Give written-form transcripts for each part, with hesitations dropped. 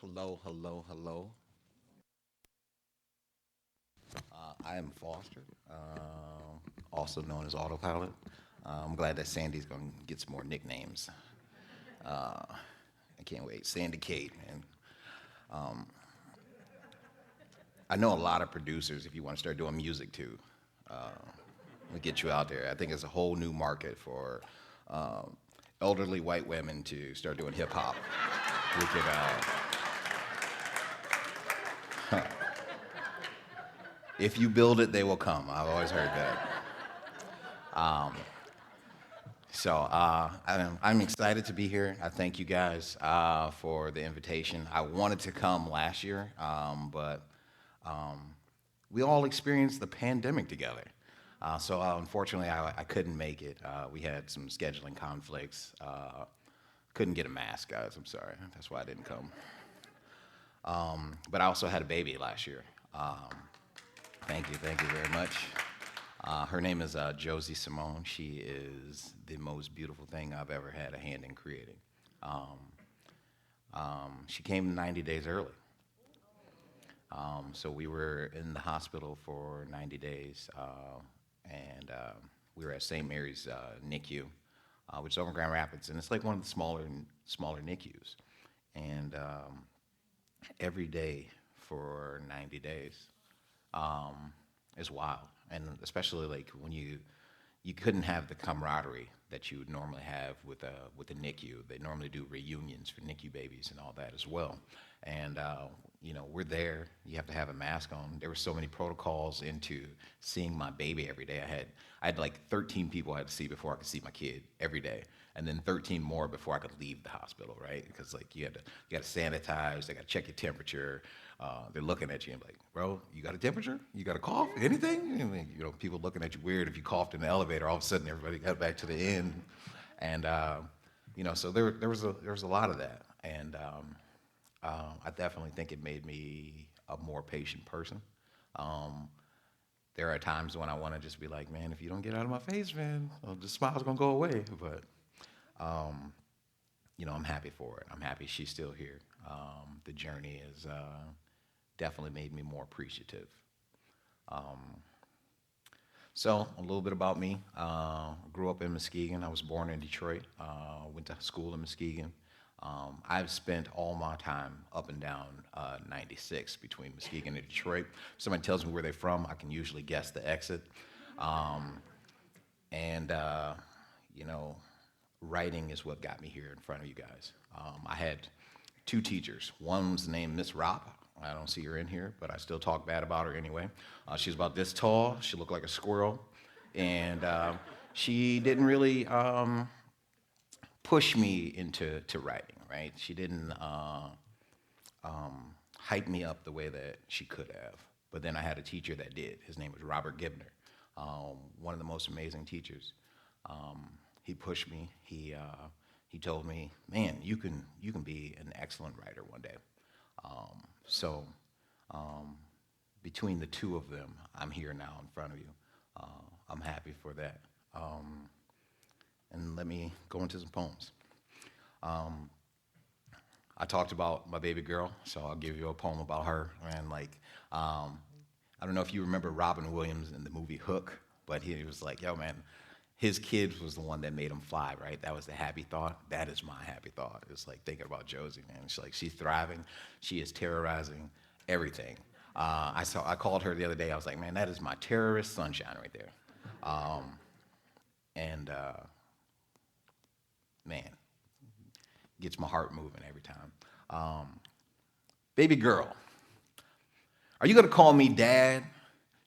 Hello, hello, hello. I am Foster, also known as Autopilot. I'm glad that Sandy's going to get some more nicknames. I can't wait. Sandy Kate, man. I know a lot of producers, if you want to start doing music too, we'll get you out there. I think it's a whole new market for elderly white women to start doing hip hop. We could, if you build it, they will come. I've always heard that. I'm excited to be here. I thank you guys for the invitation. I wanted to come last year, but we all experienced the pandemic together. Unfortunately, I couldn't make it. We had some scheduling conflicts. Couldn't get a mask, guys. I'm sorry. That's why I didn't come. But I also had a baby last year. Thank you very much. Her name is Josie Simone. She is the most beautiful thing I've ever had a hand in creating. Um, she came 90 days early. So we were in the hospital for 90 days, and we were at St. Mary's NICU, which is over in Grand Rapids, and it's like one of the smaller NICUs. And every day for 90 days is wild, and especially like when you couldn't have the camaraderie that you would normally have with a NICU. They normally do reunions for NICU babies and all that as well. And we're there. You have to have a mask on. There were so many protocols into seeing my baby every day. I had like 13 people I had to see before I could see my kid every day, and then 13 more before I could leave the hospital, right? Because like you got to sanitize. They got to check your temperature. They're looking at you and like, bro, you got a temperature? You got a cough? Anything? And then, people looking at you weird if you coughed in the elevator. All of a sudden, everybody got back to the end, and so there was a lot of that, and I definitely think it made me a more patient person. Um, there are times when I want to just be like, man, if you don't get out of my face, man, well, the smile's gonna go away. But I'm happy for it. I'm happy she's still here. The journey has definitely made me more appreciative. Um, so, a little bit about me. Grew up in Muskegon. I was born in Detroit. Went to school in Muskegon. I've spent all my time up and down 96 between Muskegon and Detroit. If somebody tells me where they're from, I can usually guess the exit. Um, and, you know, Writing is what got me here in front of you guys. I had two teachers. One was named Miss Rop. I don't see her in here, but I still talk bad about her anyway. She's about this tall. She looked like a squirrel. And she didn't really push me into writing, right? She didn't hype me up the way that she could have. But then I had a teacher that did. His name was Robert Gibner, one of the most amazing teachers. He pushed me. He told me, "Man, you can be an excellent writer one day." So between the two of them, I'm here now in front of you. I'm happy for that. And let me go into some poems. Um, I talked about my baby girl, so I'll give you a poem about her. And I don't know if you remember Robin Williams in the movie Hook, but he was like, "Yo, man, his kid was the one that made him fly, right? That was the happy thought. That is my happy thought. It's like thinking about Josie, man. She's thriving. She is terrorizing everything. I called her the other day. I was like, man, that is my terrorist sunshine right there. Um, and Man, gets my heart moving every time. Um, Baby girl, are you gonna call me dad?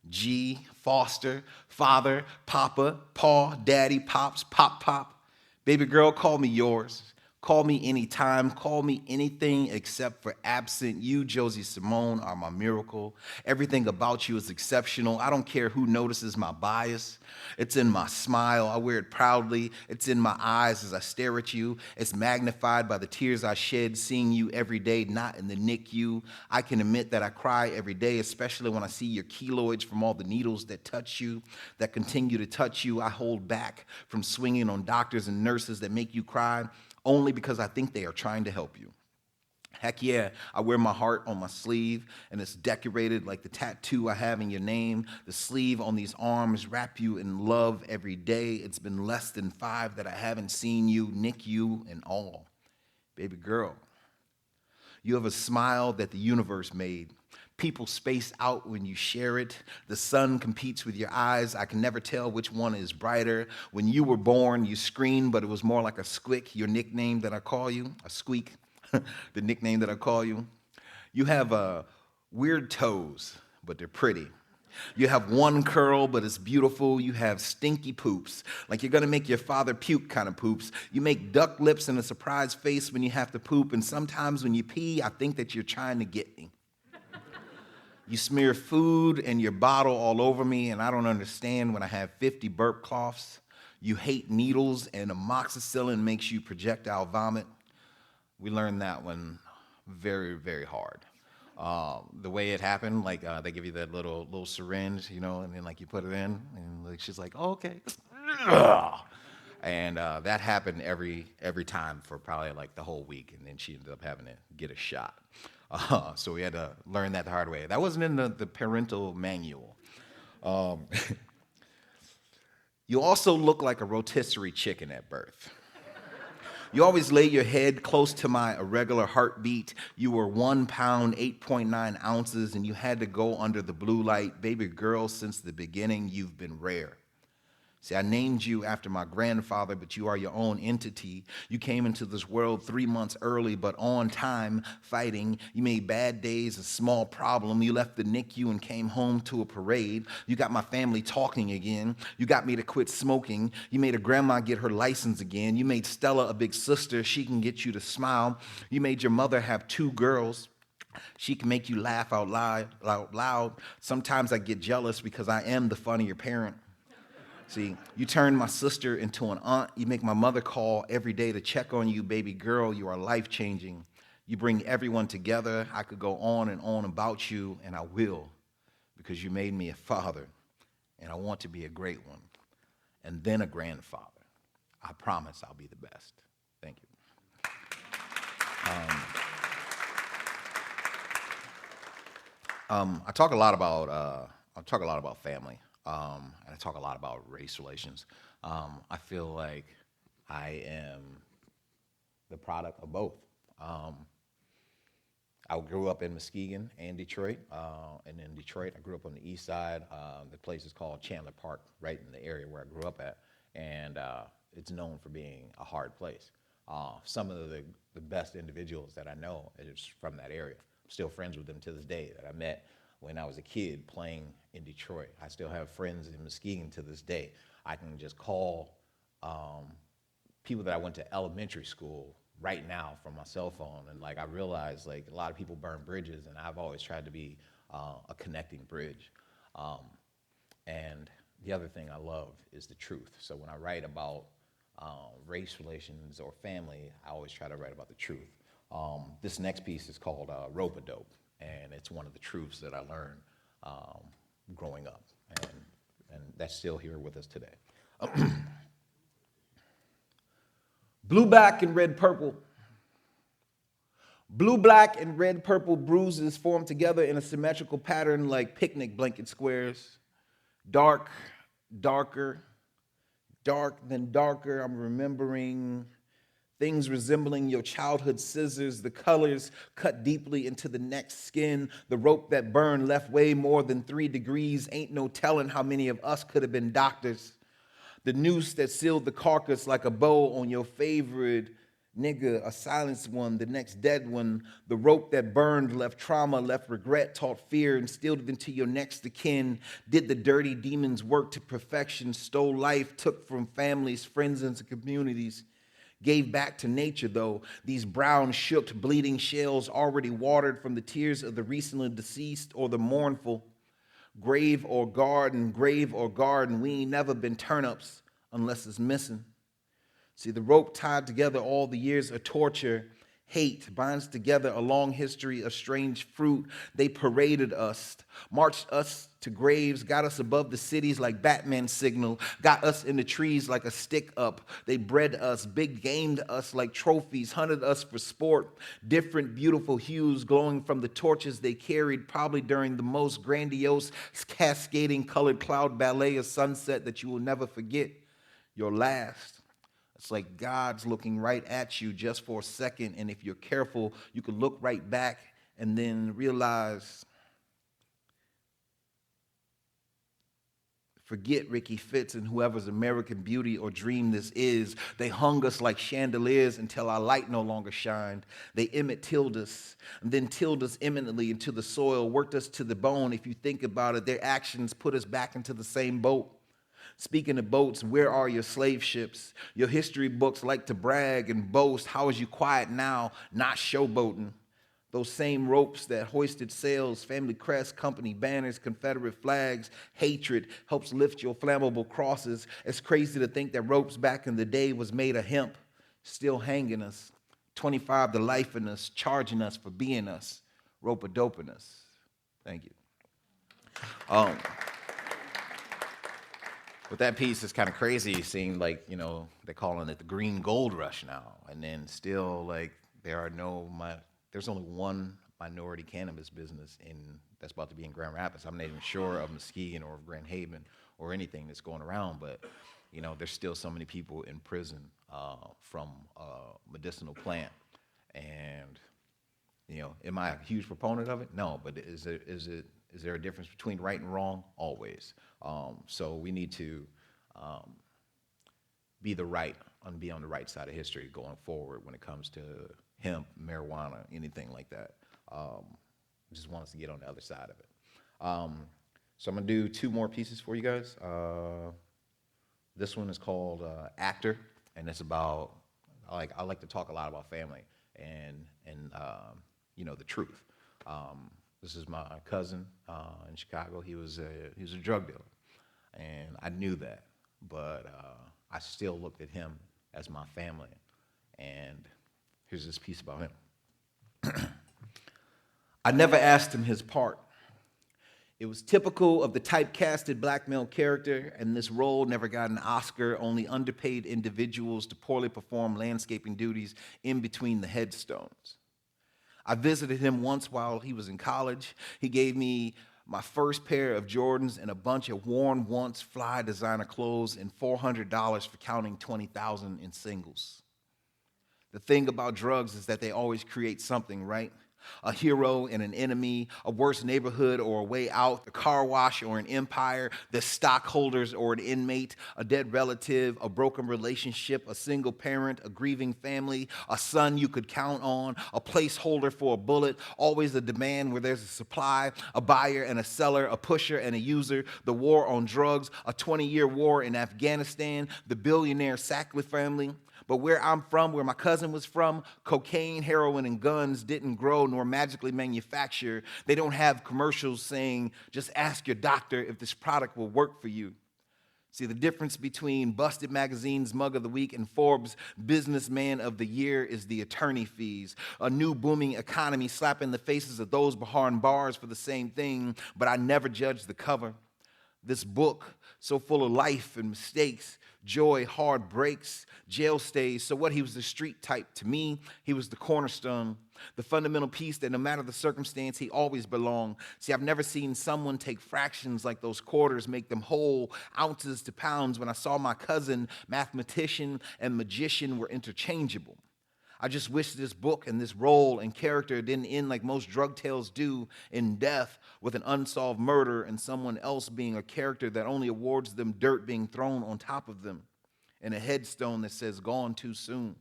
G, Foster, father, papa, paw, daddy, pops, pop, pop. Baby girl, call me yours. Call me anytime. Call me anything except for absent. You, Josie Simone, are my miracle. Everything about you is exceptional. I don't care who notices my bias. It's in my smile. I wear it proudly. It's in my eyes as I stare at you. It's magnified by the tears I shed seeing you every day, not in the NICU. I can admit that I cry every day, especially when I see your keloids from all the needles that touch you, that continue to touch you. I hold back from swinging on doctors and nurses that make you cry only because I think they are trying to help you. Heck yeah, I wear my heart on my sleeve, and it's decorated like the tattoo I have in your name. The sleeve on these arms wrap you in love every day. It's been less than 5 that I haven't seen you, nick you and all. Baby girl, you have a smile that the universe made. People space out when you share it. The sun competes with your eyes. I can never tell which one is brighter. When you were born, you screamed, but it was more like a squick, your nickname that I call you, a squeak, the nickname that I call you. You have weird toes, but they're pretty. You have one curl, but it's beautiful. You have stinky poops, like you're gonna make your father puke kind of poops. You make duck lips and a surprised face when you have to poop, and sometimes when you pee, I think that you're trying to get me. You smear food and your bottle all over me, and I don't understand when I have 50 burp coughs. You hate needles, and amoxicillin makes you projectile vomit. We learned that one very, very hard. The way it happened, like they give you that little syringe, and then like you put it in, and like, she's like, oh, okay. And that happened every time for probably like the whole week, and then she ended up having to get a shot. So we had to learn that the hard way. That wasn't in the parental manual. You also look like a rotisserie chicken at birth. You always lay your head close to my irregular heartbeat. You were 1 pound, 8.9 ounces, and you had to go under the blue light. Baby girl, since the beginning, you've been rare. See, I named you after my grandfather, but you are your own entity. You came into this world 3 months early, but on time, fighting. You made bad days a small problem. You left the NICU and came home to a parade. You got my family talking again. You got me to quit smoking. You made a grandma get her license again. You made Stella a big sister. She can get you to smile. You made your mother have 2 girls. She can make you laugh out loud. Sometimes I get jealous because I am the funnier parent. See, you turned my sister into an aunt. You make my mother call every day to check on you, baby girl. You are life-changing. You bring everyone together. I could go on and on about you, and I will, because you made me a father, and I want to be a great one, and then a grandfather. I promise I'll be the best. Thank you. I talk a lot about family. And I talk a lot about race relations. I feel like I am the product of both. I grew up in Muskegon and Detroit, and in Detroit, I grew up on the east side. The place is called Chandler Park, right in the area where I grew up at, and it's known for being a hard place. Some of the best individuals that I know is from that area. I'm still friends with them to this day that I met when I was a kid playing in Detroit. I still have friends in Muskegon to this day. I can just call people that I went to elementary school right now from my cell phone, and like I realized like a lot of people burn bridges, and I've always tried to be a connecting bridge. And the other thing I love is the truth. So when I write about race relations or family, I always try to write about the truth. This next piece is called Rope-a-Dope, and it's one of the truths that I learned growing up, and that's still here with us today. Blue, black, and red, purple. Blue, black, and red, purple bruises form together in a symmetrical pattern like picnic blanket squares. Dark, darker, dark, then darker. I'm remembering things resembling your childhood scissors. The colors cut deeply into the next skin. The rope that burned left way more than 3 degrees. Ain't no telling how many of us could have been doctors. The noose that sealed the carcass like a bow on your favorite nigga, a silenced one, the next dead one. The rope that burned left trauma, left regret, taught fear, instilled it into your next of kin. Did the dirty demons work to perfection, stole life, took from families, friends, and communities. Gave back to nature, though, these brown, shook, bleeding shells already watered from the tears of the recently deceased or the mournful. Grave or garden, we ain't never been turnips unless it's missing. See, the rope tied together all the years of torture, hate binds together a long history of strange fruit. They paraded us, marched us to graves, got us above the cities like Batman's signal, got us in the trees like a stick up. They bred us, big gamed us like trophies, hunted us for sport. Different beautiful hues glowing from the torches they carried, probably during the most grandiose, cascading colored cloud ballet of sunset that you will never forget. Your last. It's like God's looking right at you just for a second, and if you're careful, you can look right back and then realize, forget Ricky Fitz and whoever's American beauty or dream this is. They hung us like chandeliers until our light no longer shined. They tilled us, and then tilled us imminently into the soil, worked us to the bone. If you think about it, their actions put us back into the same boat. Speaking of boats, where are your slave ships? Your history books like to brag and boast. How is you quiet now, not showboating? Those same ropes that hoisted sails, family crests, company banners, Confederate flags, hatred helps lift your flammable crosses. It's crazy to think that ropes back in the day was made of hemp, still hanging us. 25 to life in us, charging us for being us, rope-a-doping us. Thank you. But that piece is kind of crazy, seeing like, they're calling it the green gold rush now. And then still like there's only one minority cannabis business that's about to be in Grand Rapids. I'm not even sure of Muskegon or of Grand Haven or anything that's going around, but there's still so many people in prison from a medicinal plant. And, am I a huge proponent of it? No, but is there a difference between right and wrong? Always. So we need to be on the right side of history going forward when it comes to hemp, marijuana, anything like that. Just want us to get on the other side of it. So I'm gonna do two more pieces for you guys. This one is called Actor, and it's about, I like to talk a lot about family and the truth. This is my cousin in Chicago. He was a drug dealer, and I knew that, but I still looked at him as my family. And here's this piece about him. I never asked him his part. It was typical of the typecasted black male character, and this role never got an Oscar, only underpaid individuals to poorly perform landscaping duties in between the headstones. I visited him once while he was in college. He gave me my first pair of Jordans and a bunch of worn once fly designer clothes and $400 for counting 20,000 in singles. The thing about drugs is that they always create something, right? A hero and an enemy, a worse neighborhood or a way out, a car wash or an empire, the stockholders or an inmate, a dead relative, a broken relationship, a single parent, a grieving family, a son you could count on, a placeholder for a bullet, always a demand where there's a supply, a buyer and a seller, a pusher and a user, the war on drugs, a 20-year war in Afghanistan, the billionaire Sackler family. But where I'm from, where my cousin was from, cocaine, heroin, and guns didn't grow nor magically manufacture. They don't have commercials saying, just ask your doctor if this product will work for you. See, the difference between Busted Magazine's Mug of the Week and Forbes' Businessman of the Year is the attorney fees. A new booming economy slapping the faces of those behind bars for the same thing, but I never judged the cover. This book, so full of life and mistakes, joy, hard breaks, jail stays. So what, he was the street type. To me, he was the cornerstone, the fundamental piece that no matter the circumstance, he always belonged. See, I've never seen someone take fractions like those quarters, make them whole, ounces to pounds. When I saw my cousin, mathematician and magician were interchangeable. I just wish this book and this role and character didn't end like most drug tales do, in death with an unsolved murder and someone else being a character that only awards them dirt being thrown on top of them and a headstone that says gone too soon.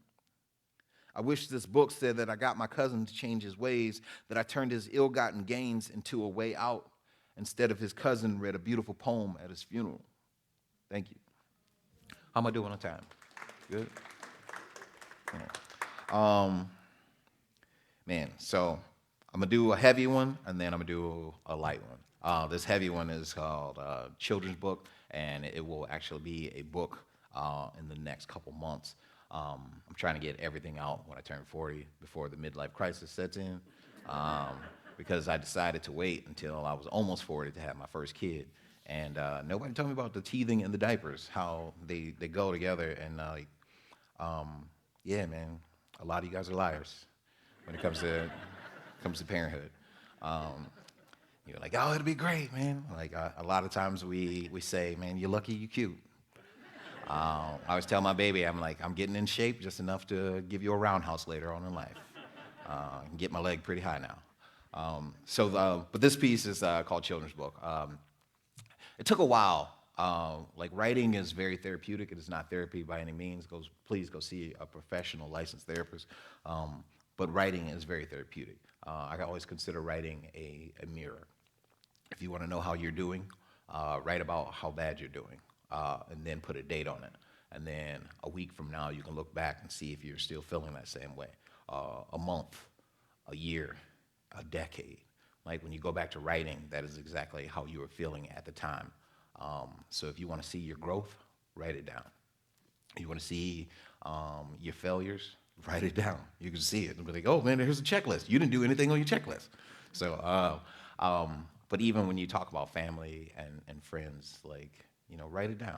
I wish this book said that I got my cousin to change his ways, that I turned his ill-gotten gains into a way out, instead of his cousin read a beautiful poem at his funeral. Thank you. How am I doing on time? Good? Yeah. So I'm gonna do a heavy one, and then I'm gonna do a light one. This heavy one is called Children's Book, and it will actually be a book in the next couple months. I'm trying to get everything out when I turn 40 before the midlife crisis sets in, um, because I decided to wait until I was almost 40 to have my first kid. And nobody told me about the teething and the diapers, how they go together. And yeah, man, a lot of you guys are liars when it comes to parenthood. Um, you're like, oh, it'll be great, man. Like a lot of times we say, man, you're lucky, you cute. I always tell my baby, I'm like, I'm getting in shape just enough to give you a roundhouse later on in life. I can get my leg pretty high now. But this piece is called Children's Book. It took a while. Like writing is very therapeutic. It is not therapy by any means. Please go see a professional licensed therapist. But writing is very therapeutic. I always consider writing a mirror. If you want to know how you're doing, write about how bad you're doing, and then put a date on it. And then a week from now, you can look back and see if you're still feeling that same way. A month, a year, a decade. Like when you go back to writing, that is exactly how you were feeling at the time. So if you want to see your growth, write it down. You want to see your failures, write it down. You can see it and be like, oh man, here's a checklist. You didn't do anything on your checklist. So, but even when you talk about family and friends, like, write it down,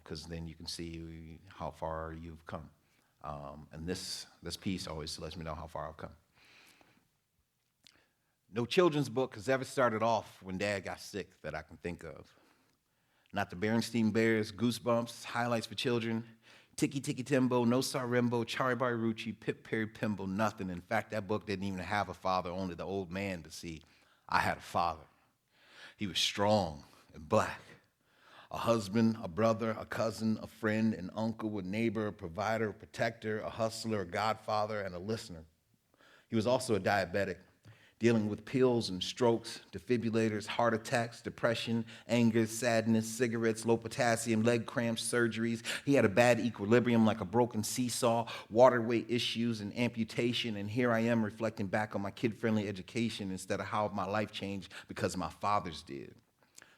because then you can see how far you've come. And this piece always lets me know how far I've come. No children's book has ever started off when Dad got sick that I can think of. Not the Berenstein Bears, Goosebumps, Highlights for Children, Tiki Tiki Timbo, No Sarimbo, Charibar Rucci, Pip Perry Pimble, nothing. In fact, that book didn't even have a father, only the old man to see. I had a father. He was strong and black. A husband, a brother, a cousin, a friend, an uncle, a neighbor, a provider, a protector, a hustler, a godfather, and a listener. He was also a diabetic, dealing with pills and strokes, defibrillators, heart attacks, depression, anger, sadness, cigarettes, low potassium, leg cramps, surgeries. He had a bad equilibrium like a broken seesaw, waterway issues, and amputation. And here I am reflecting back on my kid-friendly education instead of how my life changed because my father's did.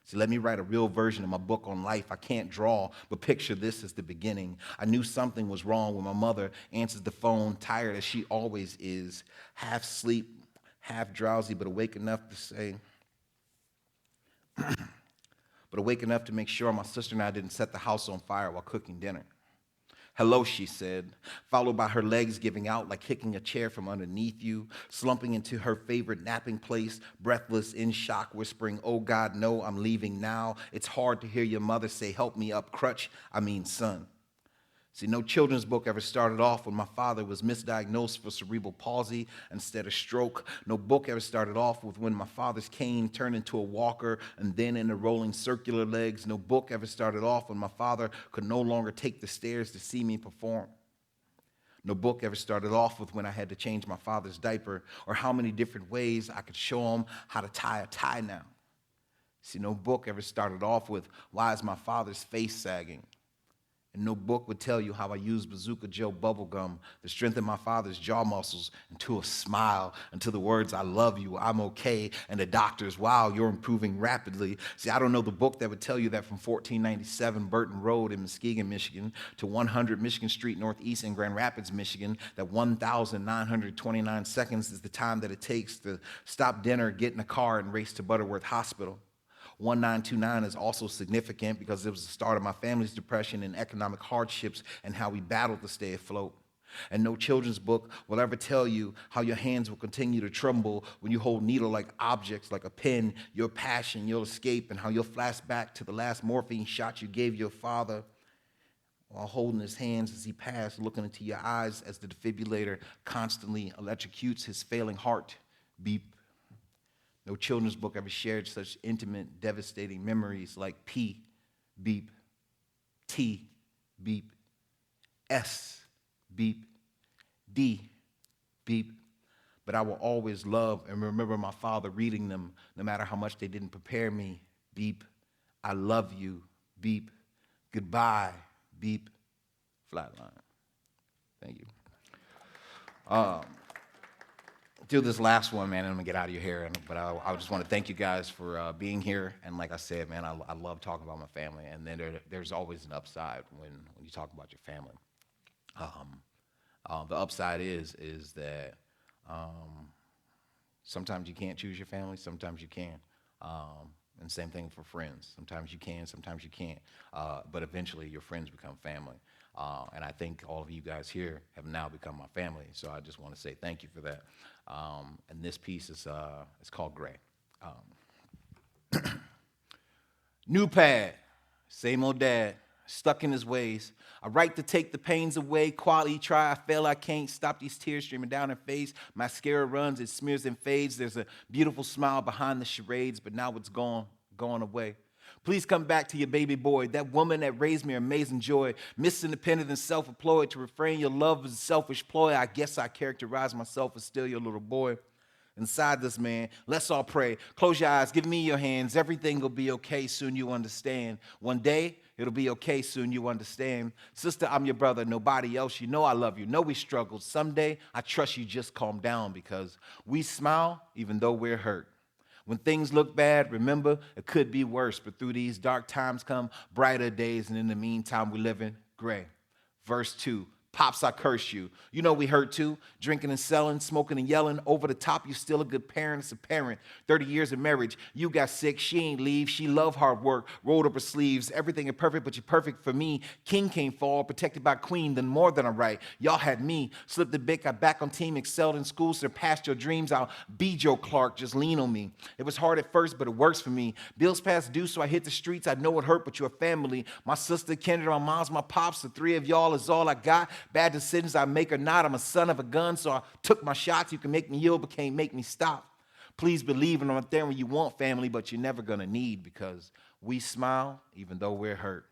So let me write a real version of my book on life. I can't draw, but picture this as the beginning. I knew something was wrong when my mother answers the phone, tired as she always is, half asleep, half drowsy, but awake enough to make sure my sister and I didn't set the house on fire while cooking dinner. Hello, she said, followed by her legs giving out like kicking a chair from underneath you, slumping into her favorite napping place, breathless, in shock, whispering, oh God, no, I'm leaving now. It's hard to hear your mother say, help me up, crutch, I mean son. See, no children's book ever started off when my father was misdiagnosed for cerebral palsy instead of stroke. No book ever started off with when my father's cane turned into a walker and then into rolling circular legs. No book ever started off when my father could no longer take the stairs to see me perform. No book ever started off with when I had to change my father's diaper or how many different ways I could show him how to tie a tie now. See, no book ever started off with why is my father's face sagging? And no book would tell you how I used Bazooka Joe bubblegum to strengthen my father's jaw muscles into a smile, into the words, I love you, I'm okay, and the doctors, wow, you're improving rapidly. See, I don't know the book that would tell you that from 1497 Burton Road in Muskegon, Michigan, to 100 Michigan Street Northeast in Grand Rapids, Michigan, that 1,929 seconds is the time that it takes to stop dinner, get in a car, and race to Butterworth Hospital. 1929 is also significant because it was the start of my family's depression and economic hardships and how we battled to stay afloat. And no children's book will ever tell you how your hands will continue to tremble when you hold needle-like objects like a pen, your passion, your escape, and how you'll flash back to the last morphine shot you gave your father while holding his hands as he passed, looking into your eyes as the defibrillator constantly electrocutes his failing heart. Beep. No children's book ever shared such intimate, devastating memories like P, beep, T, beep, S, beep, D, beep. But I will always love and remember my father reading them, no matter how much they didn't prepare me. Beep, I love you, beep, goodbye, beep, flatline. Thank you. Do this last one, man, and I'm gonna get out of your hair. But I just want to thank you guys for being here. And like I said, man, I love talking about my family. And then there's always an upside when you talk about your family. The upside is that sometimes you can't choose your family, sometimes you can. And same thing for friends. Sometimes you can, sometimes you can't. But eventually your friends become family. And I think all of you guys here have now become my family. So I just want to say thank you for that. And this piece is it's called Gray. New pad, same old dad, stuck in his ways. I write to take the pains away, quality try, I fail, I can't stop these tears streaming down her face. Mascara runs, it smears and fades. There's a beautiful smile behind the charades, but now it's gone away. Please come back to your baby boy, that woman that raised me amazing joy. Miss Independent and self-employed, to refrain your love is a selfish ploy. I guess I characterize myself as still your little boy. Inside this man, let's all pray. Close your eyes, give me your hands. Everything will be okay, soon you understand. One day, it'll be okay, soon you understand. Sister, I'm your brother, nobody else. You know I love you, know we struggled. Someday, I trust you, just calm down, because we smile even though we're hurt. When things look bad, remember, it could be worse. But through these dark times come brighter days, and in the meantime, we live in gray. Verse 2. Pops, I curse you. You know we hurt too. Drinking and selling, smoking and yelling. Over the top, you still a good parent. It's a parent. 30 years of marriage. You got sick. She ain't leave. She love hard work. Rolled up her sleeves. Everything is perfect, but you're perfect for me. King can't fall. Protected by queen. Then more than a right. Y'all had me. Slipped the bit. Got back on team. Excelled in school. Surpassed your dreams. I'll be Joe Clark. Just lean on me. It was hard at first, but it works for me. Bills past due, so I hit the streets. I know it hurt, but you're family. My sister, Kendra, my mom's, my pops. The three of y'all is all I got. Bad decisions I make or not, I'm a son of a gun, so I took my shots. You can make me yield, but can't make me stop. Please believe in I'm there when you want family, but you're never gonna need, because we smile even though we're hurt.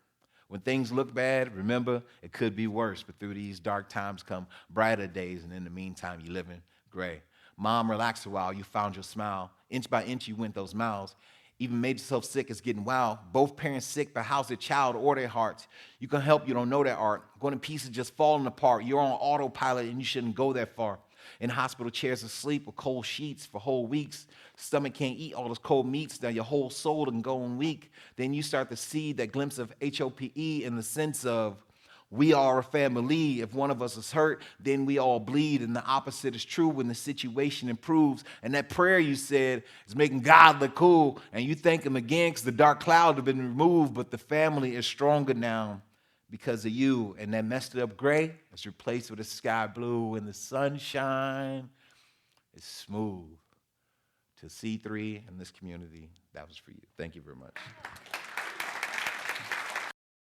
When things look bad, remember, it could be worse, but through these dark times come brighter days, and in the meantime, you live in gray. Mom, relax a while, you found your smile. Inch by inch, you went those miles. Even made yourself sick, it's getting wild. Both parents sick, but how's their child or their hearts? You can help, you don't know that art. Going to pieces, just falling apart. You're on autopilot and you shouldn't go that far. In hospital chairs asleep with cold sheets for whole weeks. Stomach can't eat all those cold meats. Now your whole soul done going weak. Then you start to see that glimpse of HOPE in the sense of, we are a family. If one of us is hurt, then we all bleed. And the opposite is true when the situation improves. And that prayer you said is making God look cool. And you thank him again because the dark cloud have been removed. But the family is stronger now because of you. And that messed up gray is replaced with a sky blue. And the sunshine is smooth. To C3 and this community, that was for you. Thank you very much.